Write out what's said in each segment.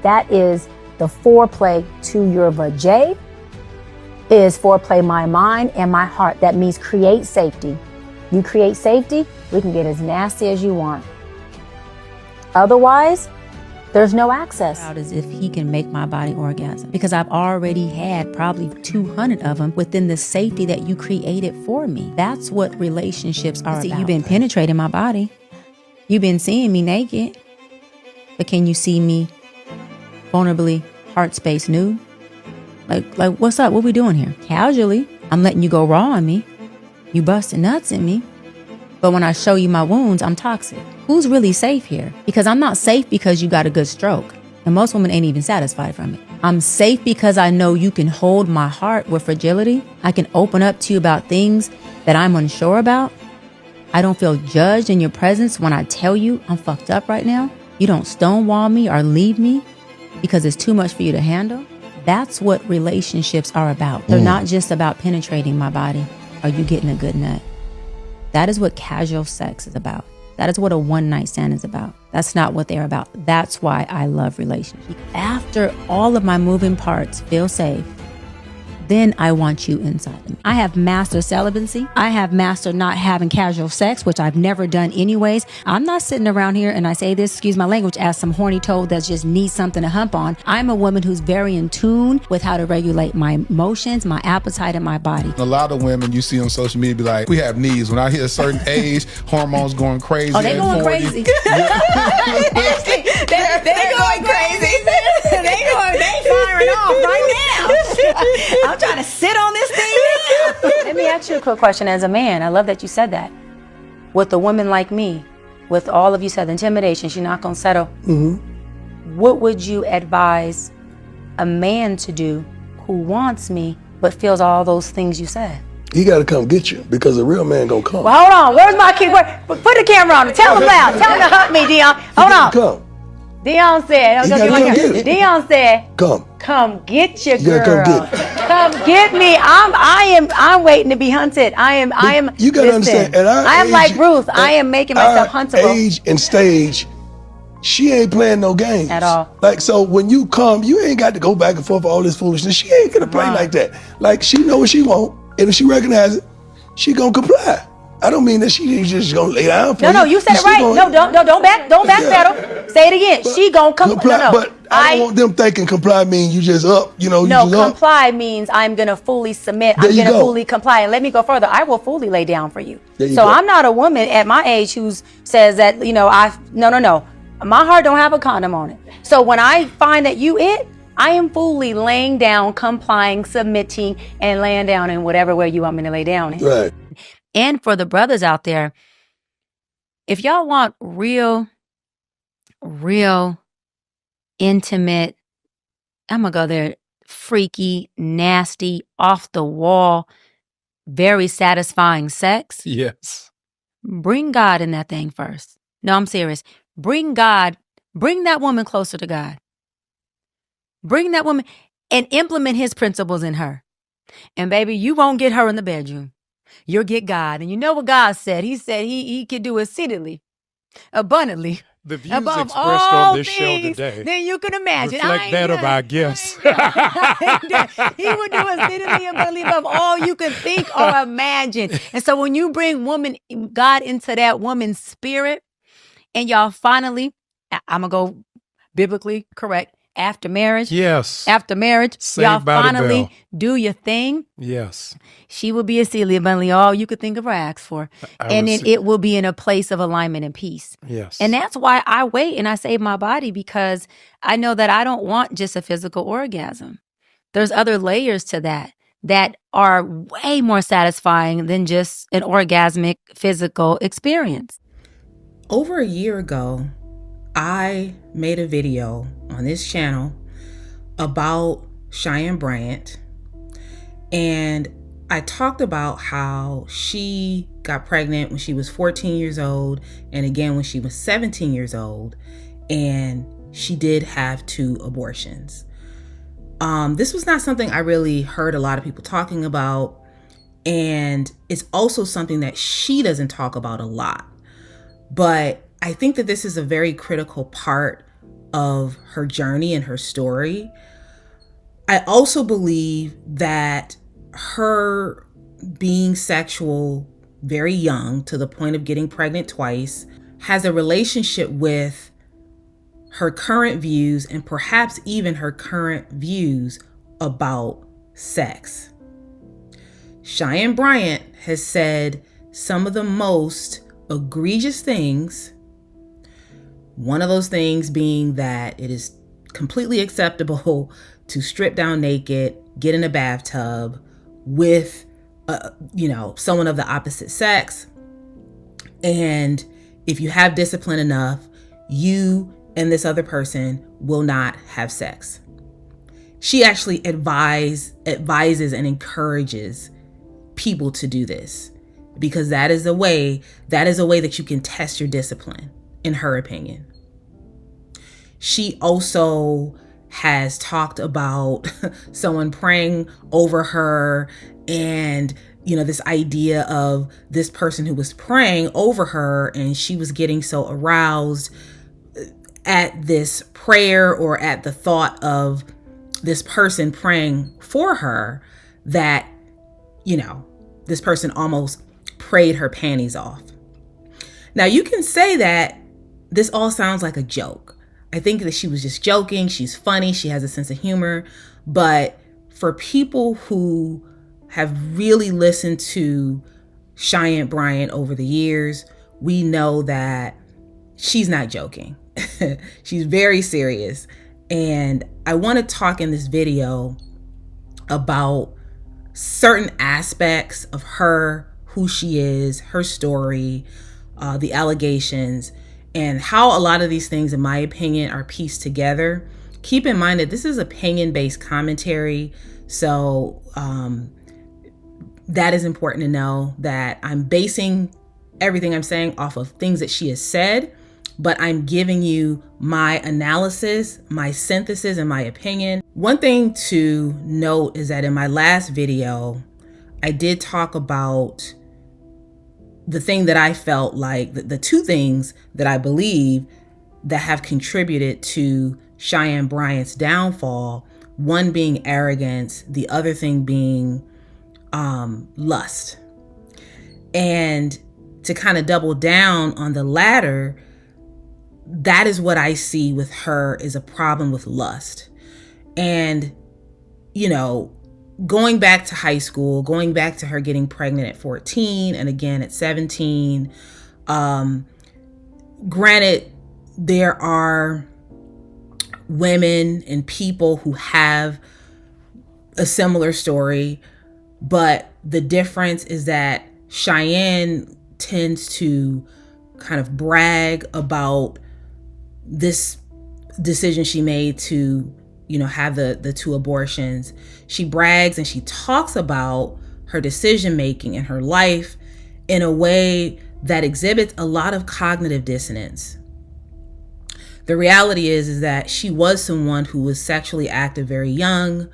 That is the foreplay to your vajay, is foreplay my mind and my heart. That means create safety. You create safety, we can get as nasty as you want. Otherwise, there's no access. As if he can make my body orgasm, because I've already had probably 200 of them within the safety that you created for me. That's what relationships are about. You've been penetrating my body. You've been seeing me naked. But can you see me vulnerably, heart space nude? Like what's up? What we doing here? Casually, I'm letting you go raw on me. You busting nuts in me. But when I show you my wounds, I'm toxic. Who's really safe here? Because I'm not safe because you got a good stroke. And most women ain't even satisfied from it. I'm safe because I know you can hold my heart with fragility. I can open up to you about things that I'm unsure about. I don't feel judged in your presence when I tell you I'm fucked up right now. You don't stonewall me or leave me because it's too much for you to handle. That's what relationships are about. They're not just about penetrating my body or you getting a good nut. That is what casual sex is about. That is what a one-night stand is about. That's not what they're about. That's why I love relationships. After all of my moving parts feel safe, then I want you inside of me. I have mastered celibacy. I have mastered not having casual sex, which I've never done anyways. I'm not sitting around here, and I say this, excuse my language, as some horny toad that just needs something to hump on. I'm a woman who's very in tune with how to regulate my emotions, my appetite, and my body. A lot of women you see on social media be like, we have needs. When I hit a certain age, hormones going crazy. Oh, they going crazy. They're going crazy. They firing off right now. I'm trying to sit on this thing now. Let me ask you a quick question as a man. I love that you said that. With a woman like me, with all of you said intimidation, she's not going to settle. What would you advise a man to do who wants me but feels all those things you said? He got to come get you because a real man going to come. Well, hold on. Where's my key word? Put the camera on. Tell him loud. Tell him to hug me, Dion. Hold on. Come. Dion said, Dion said, come get your girl. Come get me. I'm waiting to be hunted. I am. You got to understand. I am like Ruth. I am making myself huntable. Age and stage, she ain't playing no games at all. Like, so when you come, you ain't got to go back and forth for all this foolishness. She ain't gonna play like that. Like, she know what she want, and if she recognize it, she gonna comply. I don't mean that she just gonna lay down for you. No, you said it right. Don't backpedal. Say it again. She gonna comply. No. But I don't want them thinking comply means you just up. You know, no, comply means I'm gonna fully submit. I'm gonna fully comply. And let me go further. I will fully lay down for you. So I'm not a woman at my age who says that, no. My heart don't have a condom on it. So when I find that you I am fully laying down, complying, submitting, and laying down in whatever way you want me to lay down in. Right. And for the brothers out there, if y'all want real intimate, I'm going to go there, freaky, nasty, off the wall, very satisfying sex. Yes. Bring God in that thing first. No, I'm serious. Bring God, bring that woman closer to God. Bring that woman and implement his principles in her. And baby, you won't get her in the bedroom. You'll get God. And you know what God said? He said he could do exceedly, abundantly. The views expressed on this show today then you can imagine. reflect that of our guests. He would do exceedingly abundantly above all you could think or imagine. And so when you bring God into that woman's spirit, and y'all finally, I'm going to go biblically correct, after marriage. Yes. After marriage, y'all finally do your thing. Yes. She will be exceedingly abundantly all you could think of or ask for. And then it will be in a place of alignment and peace. Yes. And that's why I wait and I save my body, because I know that I don't want just a physical orgasm. There's other layers to that are way more satisfying than just an orgasmic physical experience. Over a year ago, I made a video on this channel about Cheyenne Bryant, and I talked about how she got pregnant when she was 14 years old and again when she was 17 years old, and she did have 2 abortions. This was not something I really heard a lot of people talking about, and it's also something that she doesn't talk about a lot. But I think that this is a very critical part of her journey and her story. I also believe that her being sexual very young, to the point of getting pregnant twice, has a relationship with her current views and perhaps even her current views about sex. Cheyenne Bryant has said some of the most egregious things. One of those things being that it is completely acceptable to strip down naked, get in a bathtub with, someone of the opposite sex. And if you have discipline enough, you and this other person will not have sex. She actually advises and encourages people to do this, because that is a way that you can test your discipline, in her opinion. She also has talked about someone praying over her, and this idea of this person who was praying over her, and she was getting so aroused at this prayer or at the thought of this person praying for her that this person almost prayed her panties off. Now, you can say that this all sounds like a joke. I think that she was just joking. She's funny. She has a sense of humor. But for people who have really listened to Cheyenne Bryant over the years, we know that she's not joking. She's very serious. And I want to talk in this video about certain aspects of her, who she is, her story, the allegations, and how a lot of these things, in my opinion, are pieced together. Keep in mind that this is opinion-based commentary, so that is important to know, that I'm basing everything I'm saying off of things that she has said, but I'm giving you my analysis, my synthesis, and my opinion. One thing to note is that in my last video, I did talk about the thing that I felt like, the two things that I believe that have contributed to Cheyenne Bryant's downfall, one being arrogance, the other thing being lust. And to kind of double down on the latter, that is what I see with her, is a problem with lust. And, going back to high school, going back to her getting pregnant at 14 and again at 17, granted, there are women and people who have a similar story, but the difference is that Cheyenne tends to kind of brag about this decision she made to, have the two abortions. She brags and she talks about her decision making in her life in a way that exhibits a lot of cognitive dissonance. The reality is that she was someone who was sexually active very young.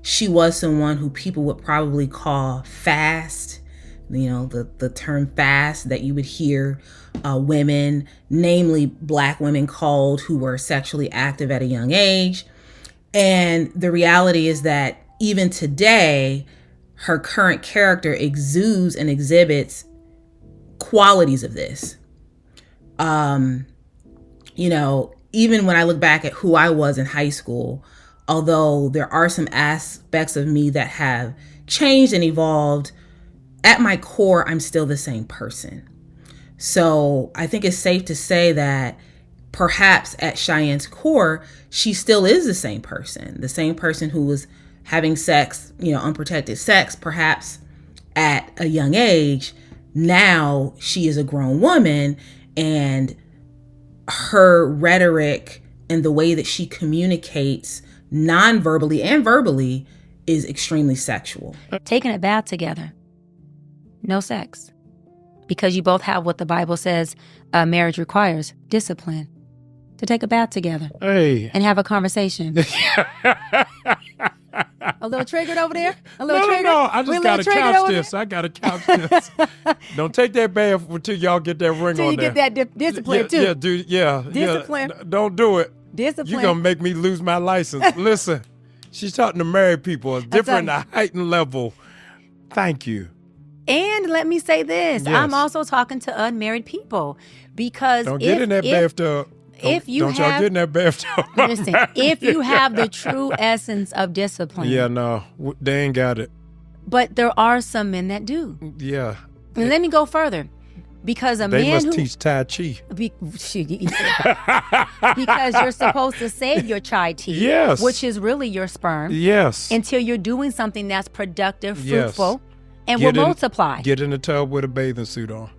She was someone who people would probably call fast, the term fast that you would hear women, namely Black women, called, who were sexually active at a young age. And the reality is that even today, her current character exudes and exhibits qualities of this. Even when I look back at who I was in high school, although there are some aspects of me that have changed and evolved, at my core, I'm still the same person. So I think it's safe to say that perhaps at Cheyenne's core, she still is the same person who was having sex, unprotected sex, perhaps at a young age. Now she is a grown woman, and her rhetoric and the way that she communicates non-verbally and verbally is extremely sexual. Taking a bath together. No sex. Because you both have what the Bible says marriage requires, discipline. To take a bath together. Hey. And have a conversation. A little triggered over there? A little triggered? No, I just got to couch this. I got to couch this. Don't take that bath until y'all get that ring on there. Until you get that discipline, too. Yeah, dude, yeah. Discipline. Yeah, don't do it. Discipline. You're going to make me lose my license. Listen, she's talking to married people. It's different, a heightened level. Thank you. And let me say this. Yes. I'm also talking to unmarried people because Don't get in that bathtub. If you don't y'all get in that bathtub. Listen, if you have the true essence of discipline. Yeah, no, they ain't got it. But there are some men that do. Yeah. And let me go further. Because they must teach Tai Chi. Because you're supposed to save your chai tea, yes, which is really your sperm, yes, until you're doing something that's productive, fruitful, and will multiply. Get in the tub with a bathing suit on.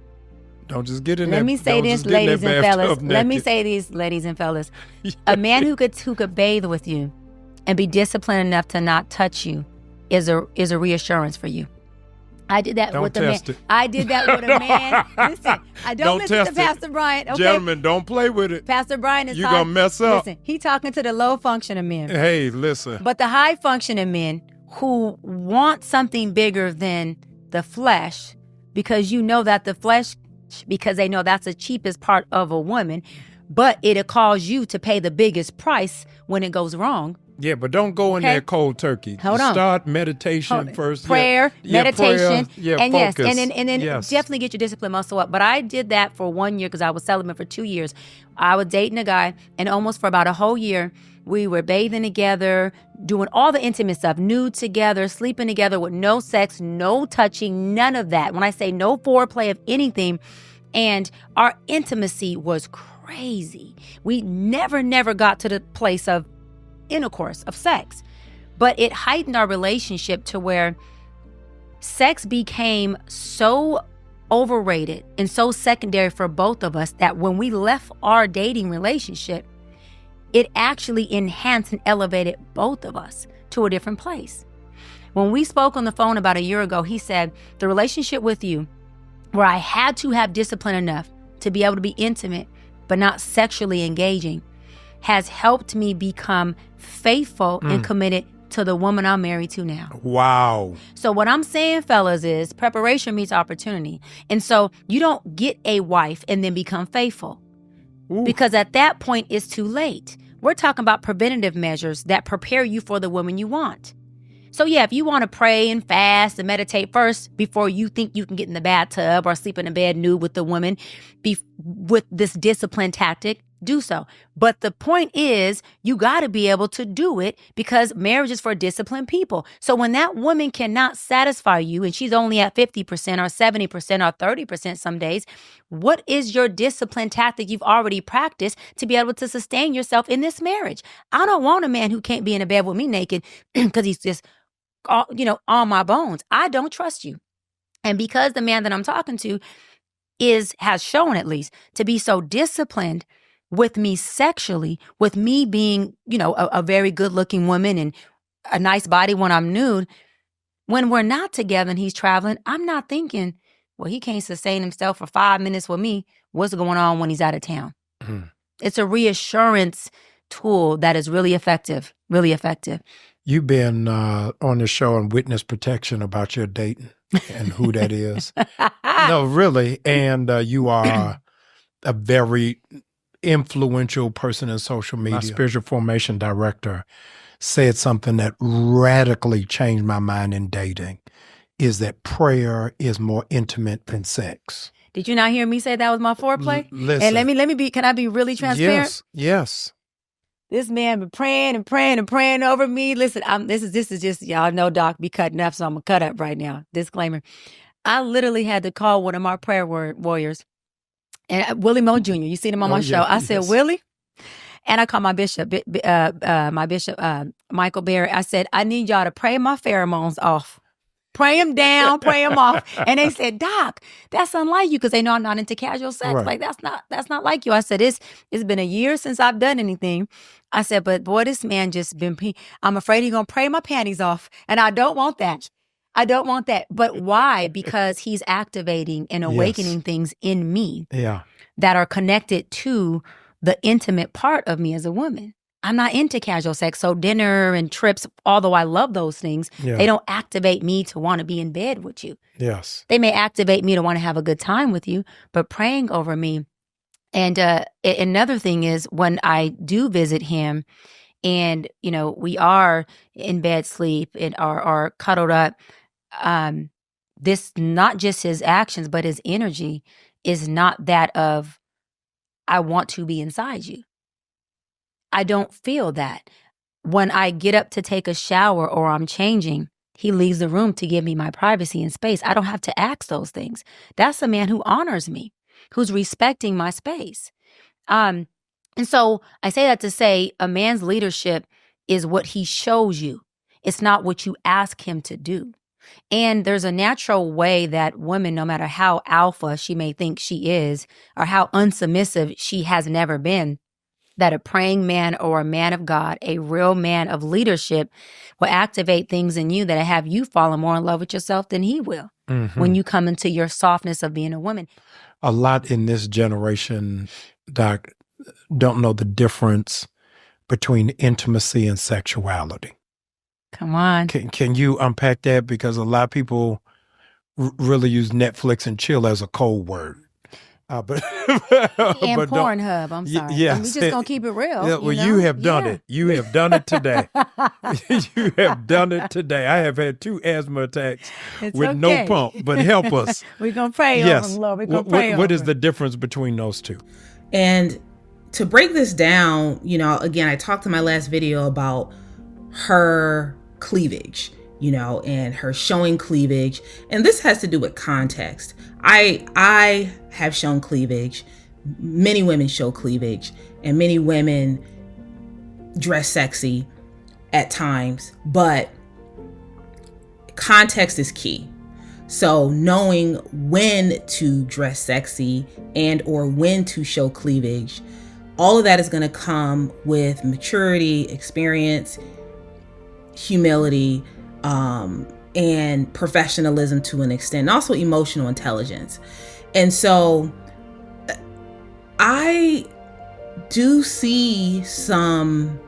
Don't just get in there. Let me say this, ladies and fellas. Let me say these, ladies and fellas. A man who could bathe with you and be disciplined enough to not touch you is a reassurance for you. I did that with a man. I did that with a man. Listen, I don't listen to Pastor Bryant. Okay? Gentlemen, don't play with it. Pastor Bryant is you're going to mess up. Listen, he talking to the low functioning men. Hey, listen. But the high functioning men who want something bigger than the flesh, because you know that the flesh, because they know that's the cheapest part of a woman, but it'll cause you to pay the biggest price when it goes wrong. Yeah, but don't go in there cold turkey. Hold on. Start meditation first. Prayer, meditation, prayer, and focus. yes, and then definitely get your discipline muscle up. But I did that for 1 year because I was celibate for 2 years. I was dating a guy, and almost for about a whole year, we were bathing together, doing all the intimate stuff, nude together, sleeping together with no sex, no touching, none of that. When I say no foreplay of anything, and our intimacy was crazy. We never got to the place of intercourse, of sex, but it heightened our relationship to where sex became so overrated and so secondary for both of us that when we left our dating relationship, it actually enhanced and elevated both of us to a different place. When we spoke on the phone about a year ago, he said, the relationship with you, where I had to have discipline enough to be able to be intimate, but not sexually engaging, has helped me become faithful and committed to the woman I'm married to now. Wow. So what I'm saying, fellas, is preparation meets opportunity. And so you don't get a wife and then become faithful. Ooh. Because at that point, it's too late. We're talking about preventative measures that prepare you for the woman you want. So yeah, if you want to pray and fast and meditate first before you think you can get in the bathtub or sleep in a bed nude with the woman with this discipline tactic, do so. But the point is, you got to be able to do it because marriage is for disciplined people. So when that woman cannot satisfy you and she's only at 50% or 70% or 30% some days, what is your discipline tactic you've already practiced to be able to sustain yourself in this marriage? I don't want a man who can't be in a bed with me naked because he's just, on my bones. I don't trust you. And because the man that I'm talking to has shown, at least, to be so disciplined with me sexually, with me being, a very good looking woman and a nice body when I'm nude, when we're not together and he's traveling, I'm not thinking, well, he can't sustain himself for 5 minutes with me. What's going on when he's out of town? It's a reassurance tool that is really effective, really effective. You've been on the show on witness protection about your dating and who that is. No, really. And you are a very influential person in social media. My spiritual formation director said something that radically changed my mind in dating, is that prayer is more intimate than sex. Did you not hear me say that was my foreplay? Listen. And can I be really transparent? Yes. This man been praying and praying and praying over me. Listen, this is just, y'all know Doc be cutting up, so I'm going to cut up right now. Disclaimer. I literally had to call one of my prayer warriors, and Willie Moe Jr. You seen him on my show. I said, Willie? And I called my bishop, Michael Berry. I said, I need y'all to pray my pheromones off. Pray them down, pray them off. And they said, Doc, that's unlike you, because they know I'm not into casual sex. Right. Like, that's not like you. I said, it's been a year since I've done anything. I said, but boy, this man I'm afraid he's going to pray my panties off. And I don't want that. But why? Because he's activating and awakening things in me that are connected to the intimate part of me as a woman. I'm not into casual sex. So dinner and trips, although I love those things, they don't activate me to want to be in bed with you. Yes. They may activate me to want to have a good time with you, but praying over me And another thing is when I do visit him and, we are in bed sleep and are cuddled up, this, not just his actions, but his energy is not that of, I want to be inside you. I don't feel that. When I get up to take a shower or I'm changing, he leaves the room to give me my privacy and space. I don't have to ask those things. That's a man who honors me, who's respecting my space. And so I say that to say a man's leadership is what he shows you. It's not what you ask him to do. And there's a natural way that women, no matter how alpha she may think she is, or how unsubmissive she has never been, that a praying man or a man of God, a real man of leadership, will activate things in you that have you falling more in love with yourself than he will when you come into your softness of being a woman. A lot in this generation, Doc, don't know the difference between intimacy and sexuality. Come on. Can you unpack that? Because a lot of people really use Netflix and chill as a code word. But and Pornhub, I'm sorry. Yes. We just going to keep it real. Yeah, well, you have done it. You have done it today. You have done it today. I have had 2 asthma attacks with no pump, but help us. We're going to pray over them, Lord. We're going to pray over What is the difference between those two? And to break this down, again, I talked in my last video about her cleavage, and her showing cleavage. And this has to do with context. I have shown cleavage. Many women show cleavage, and many women dress sexy at times, but context is key. So knowing when to dress sexy and or when to show cleavage, all of that is going to come with maturity, experience, humility, and professionalism to an extent, and also emotional intelligence. And so I do see some,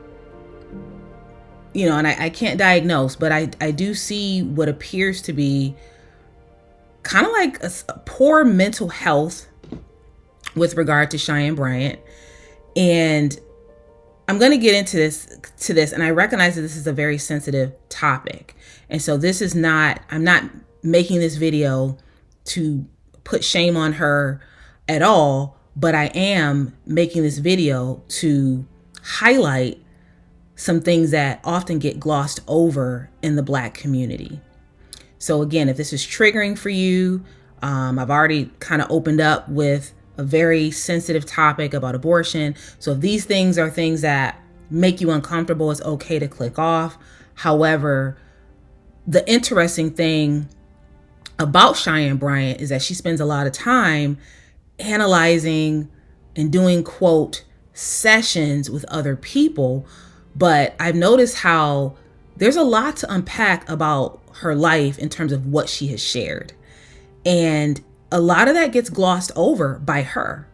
and I can't diagnose, but I do see what appears to be kind of like a poor mental health with regard to Cheyenne Bryant. And I'm going to get into this, and I recognize that this is a very sensitive topic. And so I'm not making this video to put shame on her at all, but I am making this video to highlight some things that often get glossed over in the Black community. So again, if this is triggering for you, I've already kind of opened up with a very sensitive topic about abortion. So if these things are things that make you uncomfortable, it's okay to click off. However, the interesting thing about Cheyenne Bryant is that she spends a lot of time analyzing and doing, quote, sessions with other people. But I've noticed how there's a lot to unpack about her life in terms of what she has shared. And a lot of that gets glossed over by her.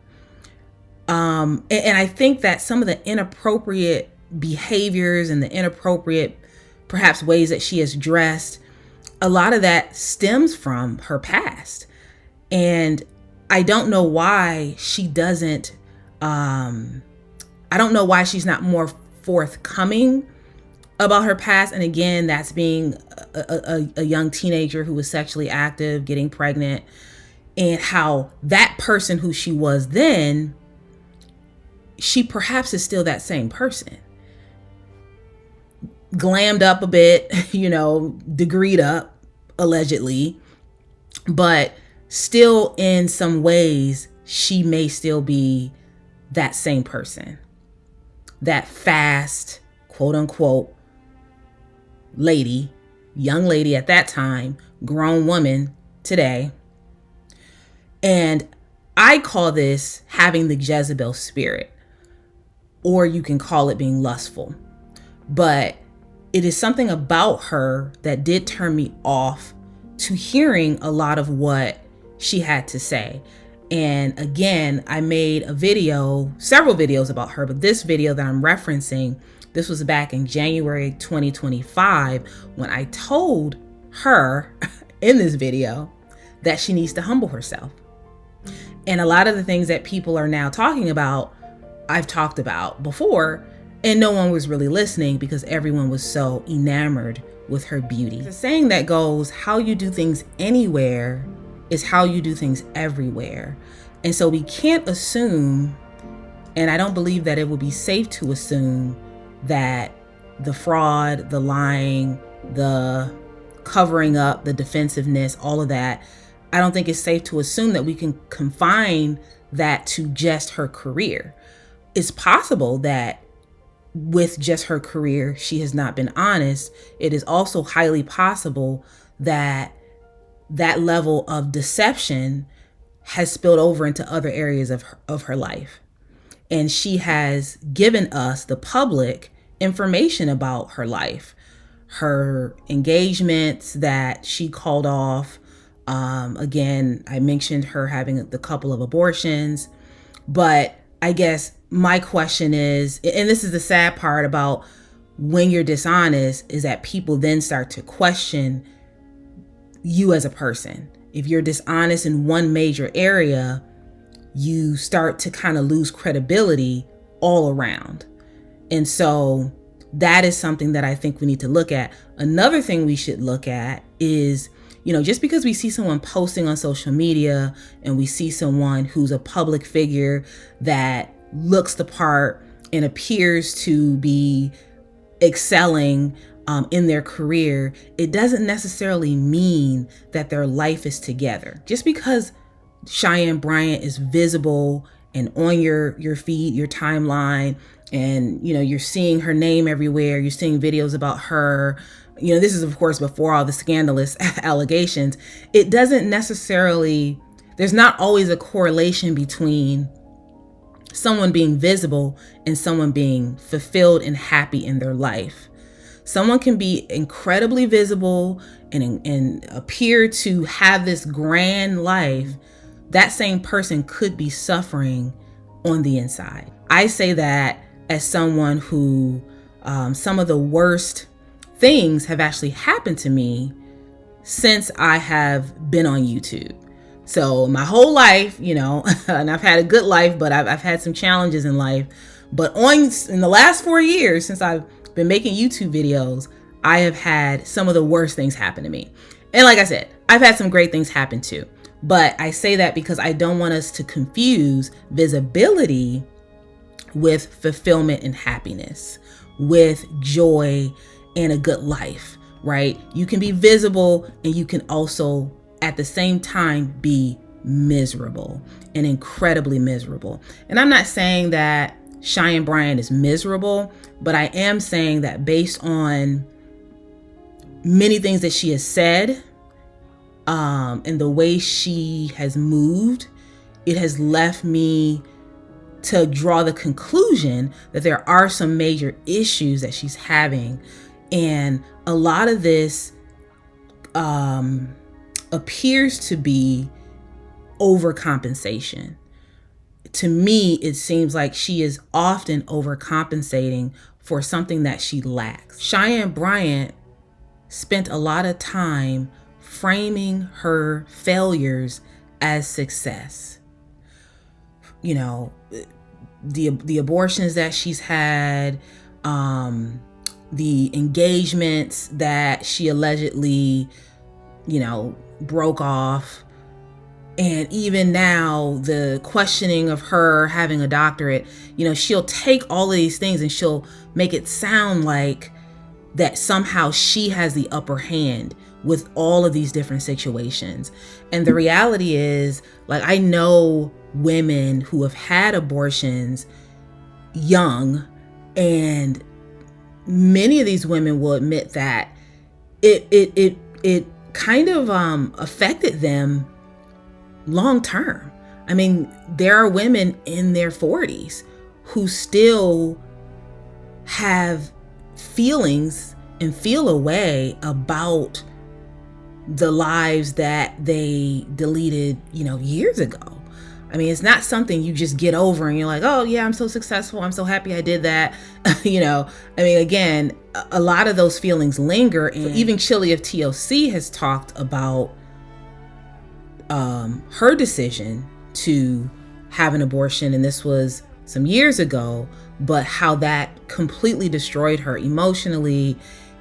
And I think that some of the inappropriate behaviors and the inappropriate, perhaps, ways that she has dressed, a lot of that stems from her past. And I don't know why she doesn't, I don't know why she's not more forthcoming about her past. And again, that's being a young teenager who was sexually active, getting pregnant, and how that person who she was then, she perhaps is still that same person. Glammed up a bit, degreed up, allegedly, but still in some ways, she may still be that same person. That fast, quote unquote, lady, young lady at that time, grown woman today. And I call this having the Jezebel spirit, or you can call it being lustful. But it is something about her that did turn me off to hearing a lot of what she had to say. And again, I made several videos about her, but this video that I'm referencing, this was back in January 2025, when I told her in this video that she needs to humble herself. And a lot of the things that people are now talking about, I've talked about before, and no one was really listening because everyone was so enamored with her beauty. There's a saying that goes, how you do things anywhere is how you do things everywhere. And so we can't assume, and I don't believe that it would be safe to assume, that the fraud, the lying, the covering up, the defensiveness, all of that, I don't think it's safe to assume that we can confine that to just her career. It's possible that with just her career, she has not been honest. It is also highly possible that that level of deception has spilled over into other areas of her life. And she has given us, the public, information about her life, her engagements that she called off. Again, I mentioned her having the couple of abortions, but I guess my question is, and this is the sad part about when you're dishonest, is that people then start to question you as a person. If you're dishonest in one major area, you start to kind of lose credibility all around. And so that is something that I think we need to look at. Another thing we should look at is, just because we see someone posting on social media and we see someone who's a public figure that looks the part and appears to be excelling in their career, it doesn't necessarily mean that their life is together. Just because Cheyenne Bryant is visible and on your feed, your timeline, and you're seeing her name everywhere, you're seeing videos about her, this is of course before all the scandalous allegations, it doesn't necessarily, there's not always a correlation between someone being visible and someone being fulfilled and happy in their life. Someone can be incredibly visible and appear to have this grand life. That same person could be suffering on the inside. I say that as someone who some of the worst things have actually happened to me since I have been on YouTube. So my whole life, and I've had a good life, but I've had some challenges in life. But in the last 4 years, since I've been making YouTube videos, I have had some of the worst things happen to me. And like I said, I've had some great things happen too. But I say that because I don't want us to confuse visibility with fulfillment and happiness, with joy and a good life, right? You can be visible and you can also at the same time be miserable and incredibly miserable. And I'm not saying that Cheyenne Bryant is miserable, but I am saying that based on many things that she has said, and the way she has moved, it has left me to draw the conclusion that there are some major issues that she's having. And a lot of this appears to be overcompensation. To me, it seems like she is often overcompensating for something that she lacks. Cheyenne Bryant spent a lot of time framing her failures as success. The abortions that she's had, the engagements that she allegedly, broke off. And even now, the questioning of her having a doctorate, she'll take all of these things and she'll make it sound like that somehow she has the upper hand with all of these different situations. And the reality is, I know women who have had abortions young, and many of these women will admit that it kind of affected them long term. I mean, there are women in their 40s who still have feelings and feel a way about the lives that they deleted, years ago. I mean, it's not something you just get over and you're like, oh yeah, I'm so successful, I'm so happy I did that. Again, a lot of those feelings linger. And even Chili of TLC has talked about her decision to have an abortion, and this was some years ago, but how that completely destroyed her emotionally,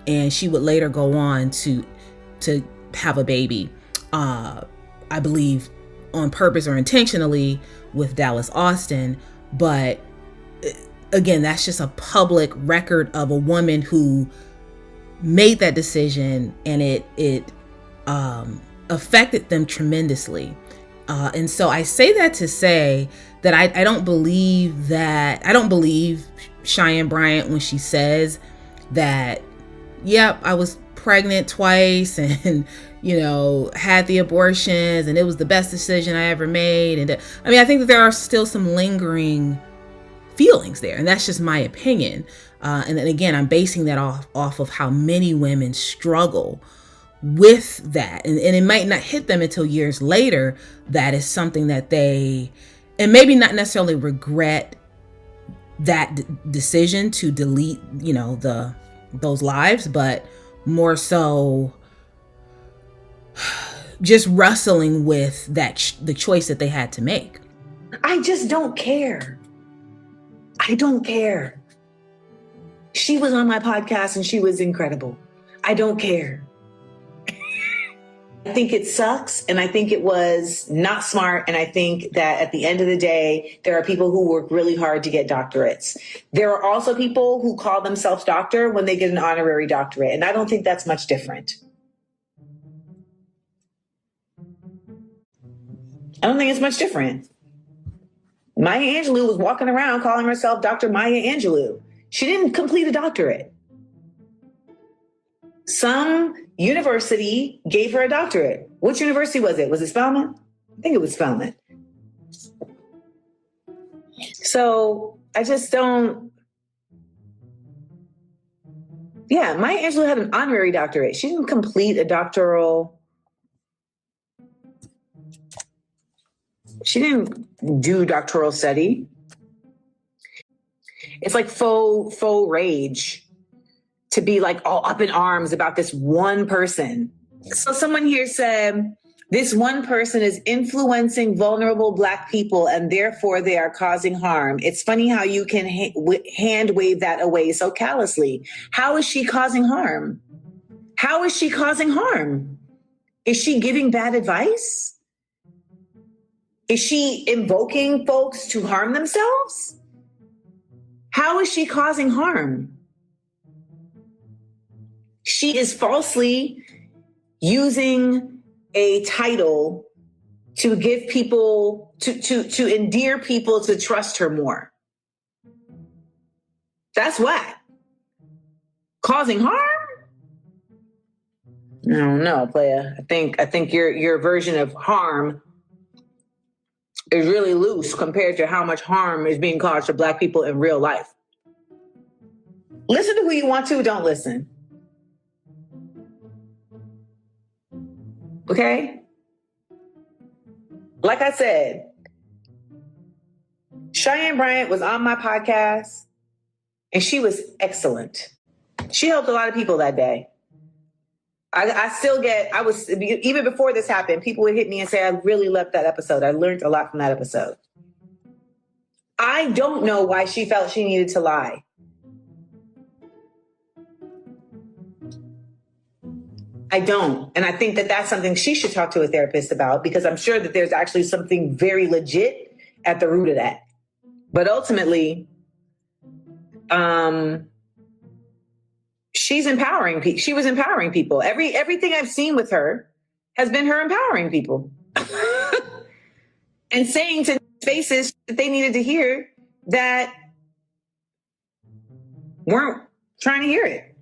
and she would later go on to have a baby, I believe on purpose or intentionally, with Dallas Austin. But again, that's just a public record of a woman who made that decision, and it affected them tremendously. And so I say that to say that I don't believe Cheyenne Bryant when she says that, yep, I was pregnant twice and, had the abortions and it was the best decision I ever made. And I think that there are still some lingering feelings there, and that's just my opinion. And then again, I'm basing that off of how many women struggle with that, and it might not hit them until years later. That is something that they, and maybe not necessarily regret that decision to delete, those lives, but more so just wrestling with that the choice that they had to make. I just don't care. I don't care. She was on my podcast and she was incredible. I don't care. I think it sucks, and I think it was not smart, and I think that at the end of the day, there are people who work really hard to get doctorates. There are also people who call themselves doctor when they get an honorary doctorate, and I don't think that's much different. I don't think it's much different. Maya Angelou was walking around calling herself Dr. Maya Angelou. She didn't complete a doctorate. Some university gave her a doctorate. Which university was it? Was it Spelman? I think it was Spelman. So I just don't. Yeah, Maya Angelou had an honorary doctorate. She didn't complete a doctoral. She didn't do doctoral study. It's like faux rage to be like all up in arms about this one person. So someone here said, this one person is influencing vulnerable Black people and therefore they are causing harm. It's funny how you can hand wave that away so callously. How is she causing harm? How is she causing harm? Is she giving bad advice? Is she invoking folks to harm themselves? How is she causing harm? She is falsely using a title to give people, to endear people to trust her more. That's whack. Causing harm? No, playa. I think your version of harm is really loose compared to how much harm is being caused to Black people in real life. Listen to who you want to, don't listen. Okay? Like I said, Cheyenne Bryant was on my podcast and she was excellent. She helped a lot of people that day. Even before this happened, people would hit me and say, I really loved that episode. I learned a lot from that episode. I don't know why she felt she needed to lie. I don't. And I think that that's something she should talk to a therapist about, because I'm sure that there's actually something very legit at the root of that. But ultimately, she's empowering people. She was empowering people. Everything I've seen with her has been her empowering people and saying to faces that they needed to hear that weren't trying to hear it.